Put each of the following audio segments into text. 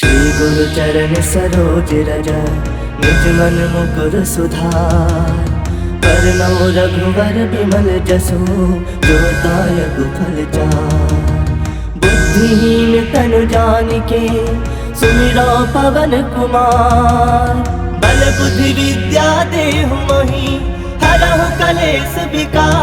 श्री गुरु चरण सरोज रज निज मन मुकुर सुधार। वरनौ रघुवर बिमल जसु जो दायक फल चार। बुद्धिहीन तनु जानिके सुमिरो पवन कुमार। बल बुद्धि विद्या देहु मोहि हरहु कलेश विकार।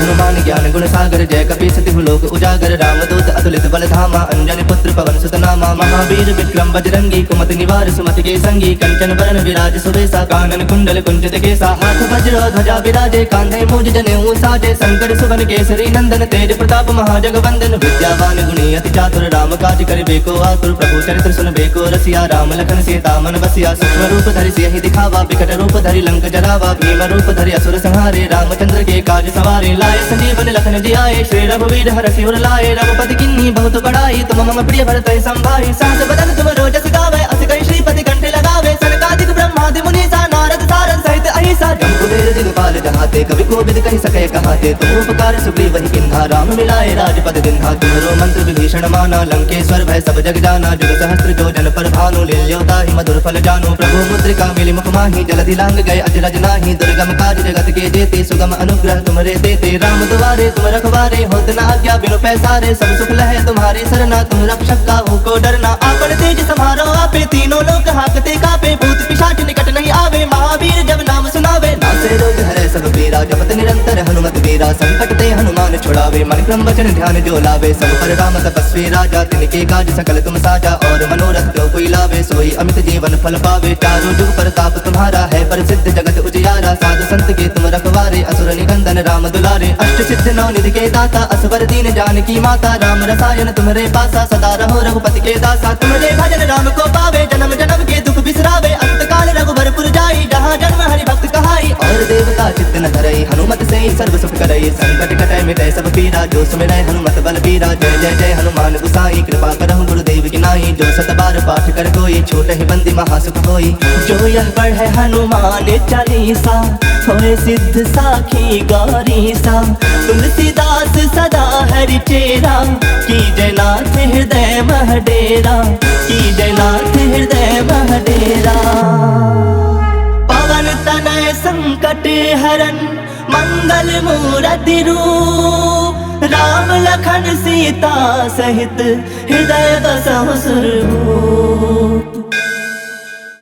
हनुमान ज्ञान गुण सागर जय कपीस तिहु लोक उजागर। रामदूत अतुलित बल धामा अंजनी पुत्र पवन सुत नामा। महावीर विक्रम बजरंगी कुमति निवार सुमति के संगी। कंचन बरन विराज सुबेसा कानन कुंडल कुंचित केसा। हाथ वज्र ध्वजा विराजे कांधे मूज जनेऊ साजे। शंकर सुवन केसरी नंदन तेज प्रताप महाजगवंदन। विद्यावान गुणी अति चातुर राम काज करिबे को आतुर। प्रभु चरित्र सुनबे को रसिया राम लखन सीता मन बसिया। सूक्ष्म रूप धरि सियहि दिखावा विकट रूप धरि लंक जरावा। भीम रूप धरि असुर संहारे रामचंद्र के काज सवारे। लाए संजीवन लखन जियाए श्री रघुवीर हरषि उर लाए। रघुपति किन्ही बहुत बड़ाई तुम मम प्रिय भरतहि संभाई। सहस बदन तुम रोजस गावे अस कहि श्रीपति कंठे लगावे। सनकादिक ब्रह्मादि मुनीसा नारद सारद सहित अहिसा। जम्बुवेर दिगपाल जहाते कवि कोविद कहि सके कहाते। तुम उपकार सुग्रीवहि किन्हा राम मिलाए राजपद दिन्हा। तुम्हरो मंत्र विभीषण माना लंकेश्वर भय सब जग जाना। जुग सहस्त्र जो जन पर भानु लील्योताहि मधुर फल जानु। प्रभु मुद्रिका मिलि मुख माहि जलधि लांग गए अजरज नाही। दुर्गम काज जगत के जेते सुगम अनुग्रह तुमरे देते। राम दुआरे तुम रखवारे होत न आज्ञा बिनु पैसारे। सब सुख लहे तुम्हारी सरना तुम रक्षक काहू को डरना। आपन तेज सम्हारो आपे तीनों लोक हाकते कापे। भूत पिशाच निकट नहीं आवे महावीर जब नाम सुनावे। नासे रोग हरे सब पीरा जपत निरंतर हनुमत वीरा। संकट ते हनुमान छुड़ावे मन क्रम वचन ध्यान जो लावे। सब पर राम तपस्वी राजा तिनके काज सकल तुम साजा। और मनोरथ जो कोई लावे सोई अमित जीवन फल पावे। चारों जुग प्रताप तुम्हारा है प्रसिद्ध जगत उजियारा। साधु संत के तुम रखवारे असुर निकंदन राम दुलारे। अष्ट सिद्ध नौ निधि के दाता असवर दीन जानकी माता। राम रसायन तुम्हारे पासा सदा रहो रघुपति के दासा। तुम्हारे भजन राम को पावे जन्म जन्म के दुख बिसरावे। अंत काल रघुबरपुर जाई जहाँ जन्म हरि भक्त कहाई। और देवता चित्त न धरई हनुमत से सर्व सुख करई। संकट कटै मिटै सब पीरा जो सुमिरै हनुमत बल बीरा। जय जय जय हनुमान गुसाई कृपा करहु गुरुदेव की नाई। जो सत बार पाठ कर कोई छूटहि बंदी महासुख होई। जो यह पढ़े हनुमान चालीसा होए सिद्ध साखी गौरीसा। तुलसीदास सदा हरि चेरा कीजय नाथ हृदय मह डेरा। कीजय नाथ हृदय मह डेरा। पवन तनय संकट हरन मंगल मूरति रूप। राम लखन सीता सहित हृदय बसहु सुरभूप।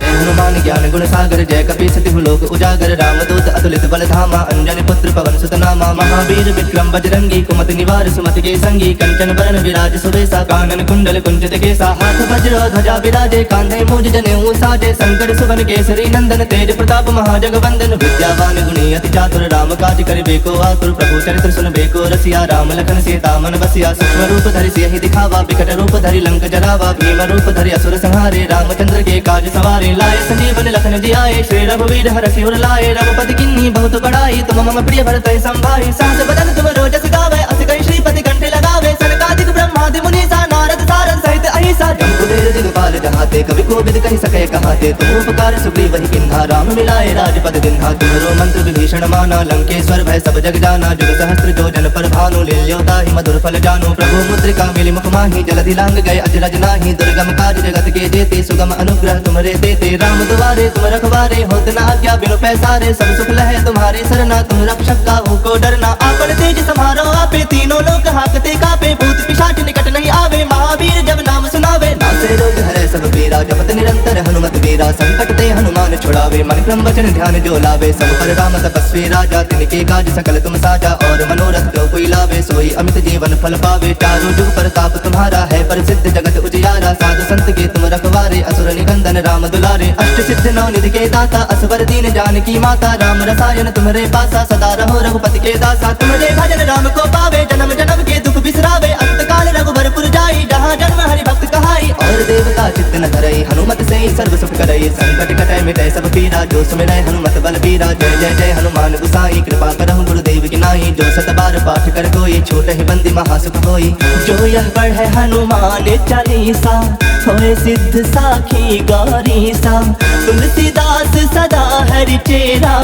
हनुमान ज्ञान गुण सागर जय कपीस तिहु लोक उजागर। रामदूत अतुलित बल धामा अंजनी पुत्र पवन सुत नामा। महावीर विक्रम बजरंगी कुमति निवार सुमति के संगी। कंचन बरन विराज सुबेसा कानन कुंडल कुंचित केसा। हाथ वज्र ध्वजा विराजे कांधे मूज जनेऊ साजे। शंकर सुवन केसरी नंदन तेज प्रताप महाजगवंदन। विद्यावान गुणी अति चातुर राम काज करिबे को आतुर। प्रभु चरित्र सुनबे को रसिया राम लखन सीता मन बसिया। सूक्ष्म रूप धरि सियहि दिखावा विकट रूप धरि लंक जरावा। भीम रूप धरि असुर संहारे रामचंद्र के काज सवारे। लाए संजीवन लखन जियाए श्री रघुवीर हरषि उर लाए। रघुपति किन्ही बहुत बड़ाई तुम मम प्रिय भरतहि संभाई। सहस बदन तुम रोजस गावे अस कहि श्रीपति कंठे लगावे। सनकादिक ब्रह्मादि मुनीसा नारद सारद सहित अहिसा। जम्बुवेर दिगपाल जहाते कवि कोविद कहि सके कहाते। तुम उपकार सुग्रीवहि किन्हा राम मिलाए राजपद दिन्हा। तुम्हरो मंत्र विभीषण माना लंकेश्वर भय सब जग जाना। जुग सहस्त्र जो जन पर भानु लील्योताहि मधुर फल जानु। प्रभु मुद्रिका मिलि मुख माहि जलधि लांग गए अजरज नाही। दुर्गम काज जगत के जेते सुगम अनुग्रह तुमरे देते। राम दुआरे तुम रखवारे होत न आज्ञा बिनु पैसारे। सब सुख लहे तुम्हारी सरना तुम रक्षक काहू को डरना। आपन तेज सम्हारो आपे तीनों लोक हाकते कापे। भूत पिशाच निकट नहीं आवे महावीर जब नाम सुनावे। नासे रोग हरे सब पीरा जपत निरंतर हनुमत वीरा। संकट ते हनुमान छुड़ावे मन क्रम वचन ध्यान जो लावे। सब पर राम तपस्वी राजा तिनके काज सकल तुम साजा। और मनोरथ जो कोई लावे सोई अमित जीवन फल पावे। चारों जुग प्रताप तुम्हारा है प्रसिद्ध जगत उजियारा। साधु संत के तुम रखवारे असुर निकंदन राम दुलारे। अष्ट सिद्ध नौ निधि के दाता असवर दीन जानकी माता। राम रसायन तुम्हारे पासा सदा रहो रघुपति के दासा। तुम्हारे भजन राम को पावे जन्म जन्म के दुख बिसरावे। अंत काल रघुबरपुर जाई जहाँ जन्म हरि भक्त कहाई। और देवता चित्त न धरई हनुमत से सर्व सुख करई। संकट कटै मिटै सब पीरा जो सुमिरै हनुमत बल बीरा। जय जय जय हनुमान गुसाई कृपा करहु गुरुदेव की नाई। जो सत बार पाठ कर कोई छूटहि बंदी महासुख होई। जो यह पढ़े हनुमान चालीसा होए सिद्ध साखी गौरीसा। तुलसीदास सदा हरि चेरा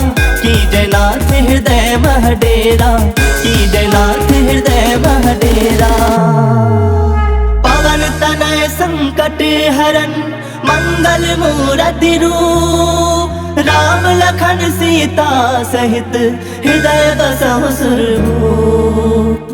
कीजय नाथ हृदय मह डेरा। कीजय नाथ हृदय मह डेरा। हरन मंगल मूर्ति रूप, राम लखन सीता सहित हृदय बसहु सुरभूप।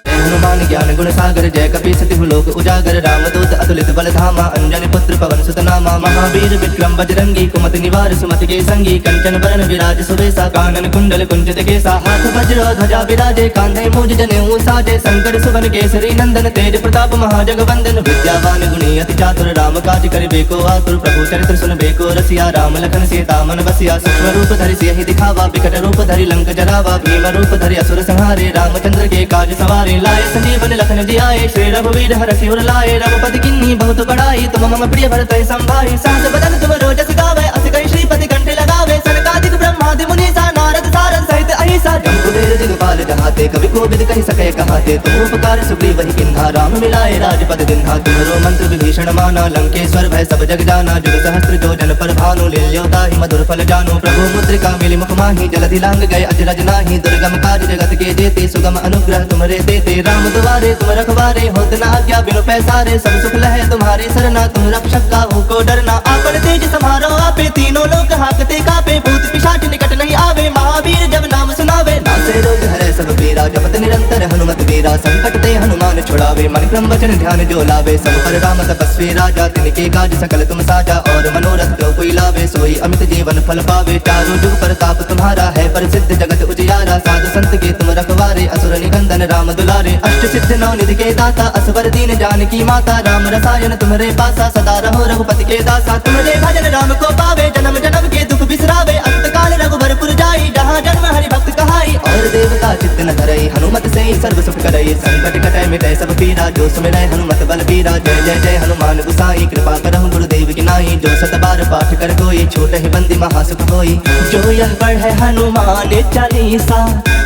हनुमान ज्ञान गुण सागर जय कपी सतिहु लोक उजागर, रामदूत अतुलित बल धामा, अंजनी पुत्र पवन सुत नामा। महावीर विक्रम बजरंगी, कुमति निवार सुमति के संगी, कंचन बरन विराज सुबेसा, कानन कुंडल कुंचित केसा। हाथ वज्र ध्वजा विराजे, कांधे मूज जनेऊ साजे, शंकर सुवन केसरी नंदन, तेज प्रताप महाजगवंदन। विद्यावान गुणी अति चातुर, राम काज करिबे को आतुर, प्रभु चरित्र सुनबे को रसिया। राम लखन सीता मन बसिया, सूक्ष्म रूप धरि सियहि दिखावा, विकट रूप धरि लंक जरावा। भीम रूप धरि असुर संहारे, रामचंद्र के काज सवारे। लाए संजीवन लखन जियाए, श्री रघुवीर हरषि उर लाए। रघुपति किन्ही बहुत बड़ाई, तुम मम प्रिय भरत संभाई। सहस बदन तुम रोजस गावे, अस कहि श्रीपति कंठ लगावे। सनकादिक ब्रह्मादि मुनीसा, नारद सारद सहित अहिसा। जम्बुवेर दिगपाल जहाते, कवि कोविद कहि सकै कहाते। तुम उपकार सुग्रीवहि किन्हा, राम मिलाए राजपद दिन्हा। तुम्हरो मंत्र विभीषण माना, लंकेश्वर भय सब जग जाना। जुग सहस्त्र जो जन पर भानु, लील्यो ताहि मधुर फल जानु। प्रभु मुद्रिका मिलि मुख माहि, जलधि लांग गए अजरज नाहि। दुर्गम काज जगत के जेते, सुगम अनुग्रह तुमरे तेते। राम दुआरे तुम रखवारे, होत न आज्ञा बिनु पैसारे। सब सुख लहे तुम्हारी सरना, तुम रक्षक काहू को डरना। आपन तेज समारो आपे, तीनों लोक हाकते कापे। भूत पिशाच निकट नहीं आवे, महावीर जब नाम सुनावे। नासे रोग हरै सब पीरा, जपत निरंतर हनुमत वीरा। संकट ते हनुमान छुड़ावे, मन क्रम वचन ध्यान जो लावे। सब पर राम तपस्वी राजा, तिनके काज सकल तुम साजा। और मनोरथ जो कोई लावे, सोई अमित जीवन फल पावे। चारों जुग प्रताप तुम्हारा है, प्रसिद्ध जगत उजियारा। साधु संत के तुम रखवारे, असुर निकंदन राम दुलारे। अष्ट सिद्ध नौ निधि के दाता, असवर दीन जानकी माता। राम रसायन तुम्हारे पासा, सदा रहो रघुपति के दासा। तुम्हारे भजन राम को पावे, जन्म जन्म के दुख बिसरावे। अंत काल रघुबरपुर जाई, जहाँ जन्म हरि भक्त कहाई। और देवता चित्त न धरई, हनुमत से ही सर्व सुख करई। संकट कटै मिटै सब पीरा, जो सुमिरै हनुमत बल बीरा। जय जय जय हनुमान गुसाई, कृपा करहु गुरुदेव की नाई। जो सत बार पाठ कर कोई, छूटहि बंदी महासुख होई। जो यह पढ़े हनुमान चालीसा,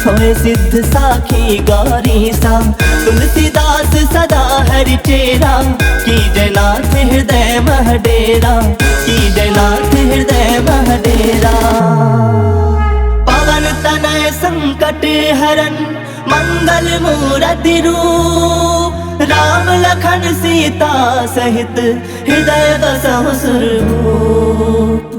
होए सिद्ध साखी गौरीसा। तुलसीदास सदा हरि चेरा, की जयनाथ हृदय मह डेरा। की जयनाथ हृदय मह डेरा। पवन तनय संकट हरन मंगल मूर्ति रूप, राम लखन सीता सहित हृदय बसहु सुरभूप।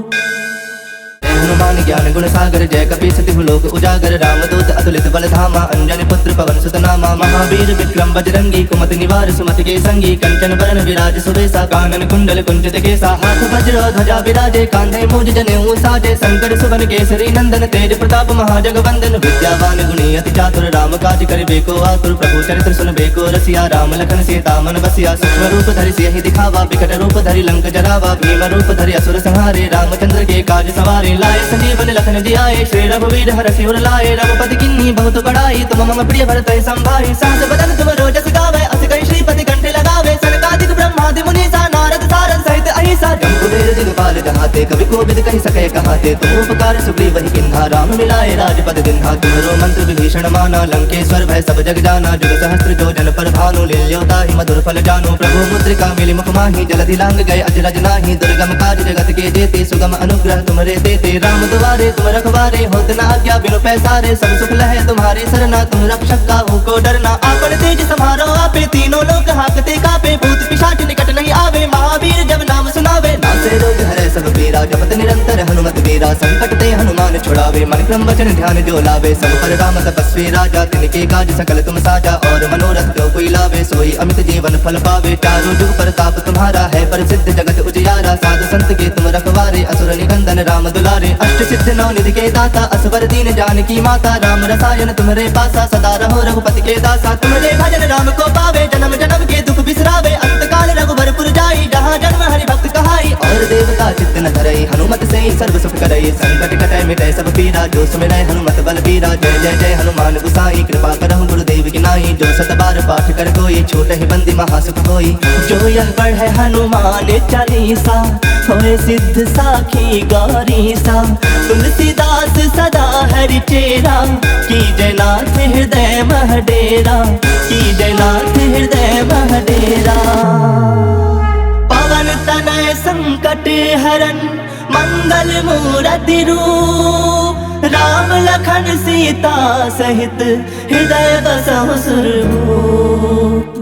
हनुमान ज्ञान गुण सागर जय कपी सतिहु लोक उजागर। रामदूत अतुलित बल धामा, अंजनी पुत्र पवन सुत नामा। महावीर विक्रम बजरंगी, कुमति निवार सुमति के संगी। कंचन बरन विराज सुबेसा, कानन कुंडल कुंचित केसा। हाथ वज्र ध्वजा विराजे, कांधे मूज जनेऊ साजे। शंकर सुवन केसरी नंदन, तेज प्रताप महाजगवंदन। विद्यावान गुणी अति चातुर, राम काज करिबे को आतुर। प्रभु चरित्र सुनबे को रसिया, राम लखन सीता मन बसिया। सूक्ष्म रूप धरि सियहि दिखावा, विकट रूप धरि लंक जरावा। भीम रूप धरि असुर संहारे, रामचंद्र के काज सवारे। लाए संजीवन लखन जियाए, श्री रघुवीर हरषि उर लाए। रघुपति किन्ही बहुत बड़ाई, तुम मम प्रिय भरत संभाई। सहस बदन तुम रोजस गावे, अस कहि श्रीपति कंठ लगावे। सनकादिक ब्रह्मादि मुनीसा, नारद सारद सहित अहिसा। जम्बुवेर दिगपाल जहाते, कवि कोविद कहि सकै कहाते। तुम उपकार सुग्रीवहि किन्हा, राम मिलाए राजपद दिन्हा। तुम्हरो मंत्र विभीषण माना, लंकेश्वर भय सब जग जाना। जुग सहस्त्र जो जन पर भानु, लील्यो ताहि मधुर फल जानु। प्रभु मुद्रिका मिलि मुख माहि, जलधि लांग गए अजरज नाहि। दुर्गम काज जगत के जेते, सुगम अनुग्रह तुमरे तेते। राम दुआरे तुम रखवारे, होत न आज्ञा बिनु पैसारे। सब सुख लहे तुम्हारी सरना, तुम रक्षक काहू को डरना। आपन तेज समारो आपे, तीनों लोक हाकते कापे। भूत पिशाच निकट नहीं आवे, महावीर जब नाम सुनावे। नासे रोग हरै सब पीरा, जपत निरंतर हनुमत वीरा। संकट ते हनुमान छुड़ावे, मन क्रम वचन ध्यान जो लावे। सब पर राम तपस्वी राजा, तिनके काज सकल तुम साजा। और मनोरथ जो कोई लावे, सोई अमित जीवन फल पावे। चारों जुग प्रताप तुम्हारा है, प्रसिद्ध जगत उजियारा। साधु संत के तुम रखवारे, असुर निकंदन राम दुलारे। अष्ट सिद्ध नौ निधि के दाता, असवर दीन जानकी माता। राम रसायन तुम्हारे पासा, सदा रहो रघुपति के दासा। तुम्हारे भजन राम को पावे, जन्म जन्म के दुख बिसरावे। अंत काल रघुबरपुर जाई, जहाँ जन्म हरि भक्त कहाई। और देवता चित्त न धरई, हनुमत से ही सर्व सुख करई। संकट कटै मिटै सब पीरा, जो सुमिरै हनुमत बल बीरा। जय जय जय हनुमान गुसाई, कृपा करहु गुरुदेव की नाई। जो सत बार पाठ कर कोई, छूटहि बंदी महासुख होई। जो यह पढ़े हनुमान चालीसा, होए सिद्ध साखी गौरीसा। तुलसीदास सदा हरि चेरा, की जयनाथ हृदय मह डेरा। की जयनाथ हृदय मह डेरा। पवन तनय संकट हरन मंगल मूर्ति रूप, राम लखन सीता सहित हृदय बसहु सुरभूप।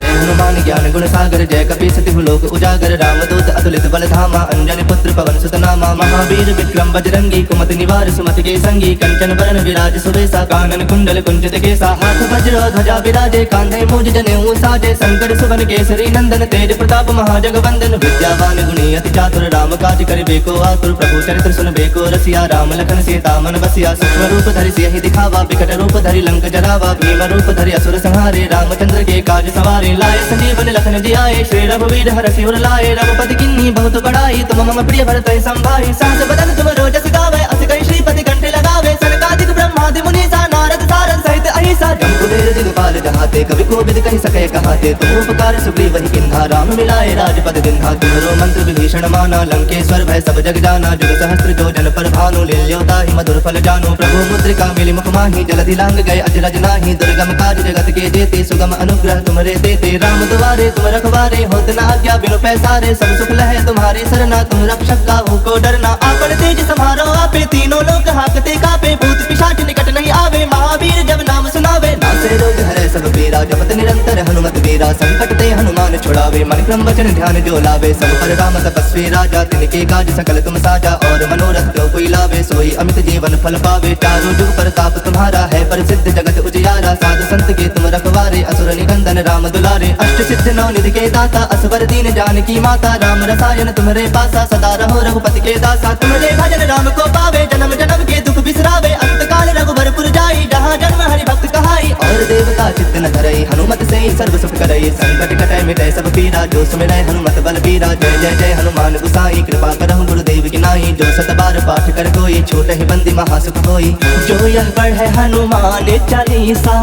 हनुमान ज्ञान ज्ञान गुण सागर जय कपि सतिहु लोक उजागर रामदूत अतुलित बल धामा अंजनी पुत्र पवन सुत नामा महावीर विक्रम बजरंगी कुमति निवार सुमति के संगी कंचन बरन विराज सुबेसा कानन कुंडल कुंचित केसा हाथ वज्र ध्वजा विराजे कांधे मूज जनेऊ साजे शंकर सुवन केसरी नंदन तेज प्रताप महाजगवंदन विद्यावान गुणी अति चातुर राम काज करिबे को आतुर प्रभु चरित्र सुनबे को रसिया राम लखन सीता मन बसिया सूक्ष्म रूप धरि सियहि दिखावा विकट रूप धरि लंक जरावा भीम रूप धरि असुर संहारे रामचंद्र के काज सवारे लाए संजीवन लखन जियाए श्री रघुवीर हर सिर लाए रघुपति किन्ही बहुत बड़ाई तुम मम प्रिय भरत संभाई सहस बदन तुम रोजस गावे अस कहि श्रीपति कंठे लगावे सनकादिक ब्रह्मादि मुनीसा नारद सारद सहित अहिसा जम्बुवेर दिगपाल जहाते कवि कोविद कहि सके कहाते तुम उपकार सुग्रीव किन्हा राम मिलाए राजपद दिन्हा तुम्हारो मंत्र विभीषण माना लंकेश्वर भय सब जग जाना जुग सहस्त्र जो जन पर भानु लील्योता ही मधुर फल जानो प्रभु मुद्रिका मिली मुख माही जलधि लांग गए अजरज नाही दुर्गम काज जगत के जेते सुगम अनुग्रह तुमरे देते राम दुआरे तुम रखवारे होत न आज्ञा बिनु पैसारे सब सुख लहे तुम्हारे सरना तुम रक्षक काहू को डरना आपन तेज समारो आपे तीनों लोक हाकते कापे भूत पिशाच निकट नहीं आवे महावीर जब नाम सुनावे नासे रोग हरे सब पीरा जपत निरंतर हनुमत वीरा संकट ते हनुमान छुड़ावे मन क्रम वचन ध्यान जो लावे सब पर राम तपस्वी राजा तिनके काज सकल तुम साजा और मनोरथ जो कोई लावे सोई अमित जीवन फल पावे चारों जुग प्रताप तुम्हारा है प्रसिद्ध जगत उजियारा साधु संत के तुम रखवारे असुर निकंदन राम दुलारे अष्ट सिद्ध नौ निधि के दाता असवर दीन जानकी माता राम रसायन तुम्हारे पासा सदा रहो रघुपति के दासा तुम्हारे भजन राम को पावे जन्म जन्म के दुख बिसरावे अंत काल रघुबरपुर जाई जहाँ जन्म हरि भक्त कहाई और देवता चित्त न धरई हनुमत से सर्व सुख करई संकट कटै मिटै सब पीरा जो सुमिरै हनुमत बल बीरा जय जय जय हनुमान गुसाई कृपा करहु गुरुदेव की नाई जो सत बार पाठ कर कोई छोट ही बंदी महासुख होई जो यह पढ़े हनुमान चालीसा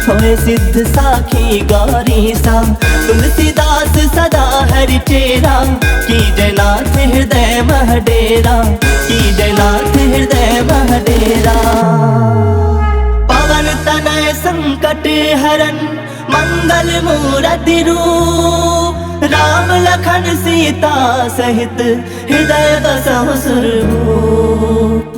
होए सिद्ध साखी गौरी सा तुलसीदास सदा हरि चेरा की जयनाथ हृदय महडेरा की जयनाथ हृदय महडेरा पवन तनय संकट हरन मंगल मूरति रूप राम लखन सीता सहित हृदय बसहु सुरभूप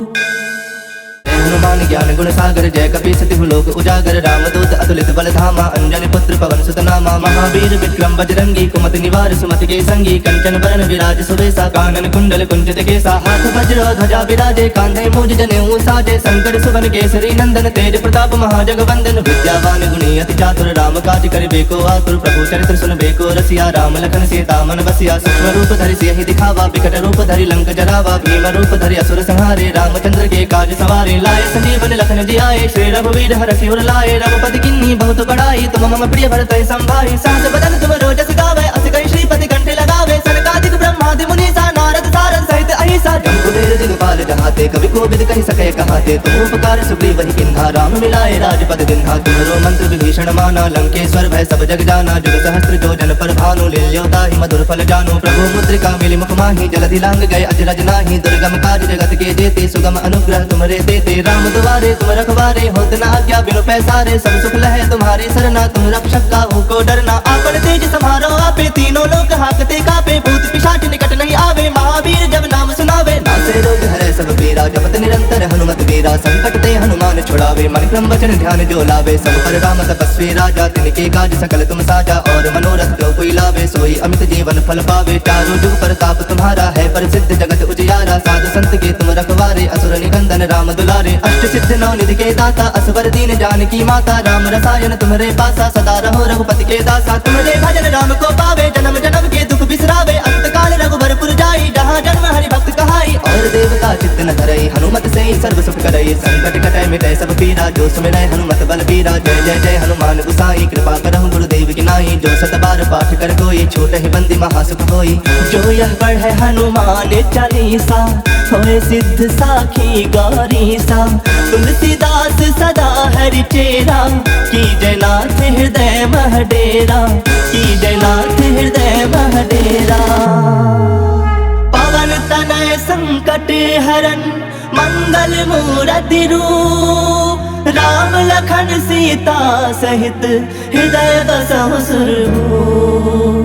हनुमान ज्ञान गुण सागर जय कपि सतिहु लोक उजागर रामदूत अतुलित बल धामा अंजनी पुत्र पवन सुत नामा महावीर विक्रम बजरंगी कुमति निवार सुमति के संगी कंचन बरन विराज सुबेसा कानन कुंडल कुंचित केसा हाथ वज्र ध्वजा विराजे कांधे मूज जनेऊ साजे शंकर सुवन केसरी नंदन तेज प्रताप महाजगवंदन विद्यावान गुणी अति चातुर राम काज करिबे को आतुर प्रभु चरित्र सुनबे को रसिया राम लखन सीता मन बसिया सूक्ष्म रूप धरि सियहि दिखावा विकट रूप धरि लंक जरावा भीम रूप धरि असुर संहारे रामचंद्र के काज सवारे लाए संजीवन लखन जियाए श्री रघुवीर हर सिर लाए रघुपति किन्ही बहुत बड़ाई तुम मम प्रिय भरत संभाई सहस बदन तुम रोजस गावे अस कहि श्रीपति कंठे लगावे सनकादिक ब्रह्मादि मुनीसा नारद सारद सहित अहिसा जम्बुवेर दिगपाल जहाते कवि कोविद कहि सके कहाते तुम उपकार सुग्रीव किन्हा राम मिलाए राजपद दिन्हा तुम्हारो मंत्र विभीषण माना लंकेश्वर भय सब जग जाना जुग सहस्त्र जो जन पर भानु लील्योता ही मधुर फल जानो प्रभु मुद्रिका मिली मुख माही जलधि लांग गए अजरज नाही दुर्गम काज जगत के जेते सुगम अनुग्रह तुमरे देते राम दुआरे तुम रखवारे होत न आज्ञा बिनु पैसारे सब सुख लहे तुम्हारे सरना तुम रक्षक काहू को डरना आपन तेज समारो आपे तीनों लोक हाकते कापे भूत पिशाच निकट नहीं आवे महावीर जब नाम सुनावे नासे रोग हरे सब पीरा जपत निरंतर हनुमत वीरा संकट ते हनुमान छुड़ावे मन क्रम वचन ध्यान जो लावे सब पर राम तपस्वी राजा तिनके काज सकल तुम साजा और मनोरथ जो कोई लावे सोई अमित जीवन फल पावे चारों जुग प्रताप तुम्हारा है प्रसिद्ध जगत उजियारा साधु संत के तुम रखवारे असुर निकंदन राम दुलारे अष्ट सिद्ध नौ निधि के दाता असवर दीन जानकी माता राम रसायन तुम्हारे पासा सदा रहो रघुपति के दासा तुम्हारे भजन राम को पावे जन्म जन्म के दुख बिसरावे अंत काल रघुबरपुर जाई जहाँ जन्म हरि भक्त कहाई और देवता चित्त न धरई हनुमत से सर्व सुख करई संकट कटै मिटै सब पीरा जो सुमिरै हनुमत बल बीरा जय जय जय हनुमान गुसाई कृपा करहु गुरुदेव की नाई जो सत बार पाठ कर कोई छोट ही बंदी महासुख होई जो यह पढ़े हनुमान चालीसा होए सिद्ध साखी गौरी सा तुलसीदास सदा हरि चेरा की जयनाथ हृदय महडेरा की जयनाथ हृदय महडेरा पवन तनय संकट हरन मंगल मूरति रूप राम लखन सीता सहित हृदय बसहु सुरभूप।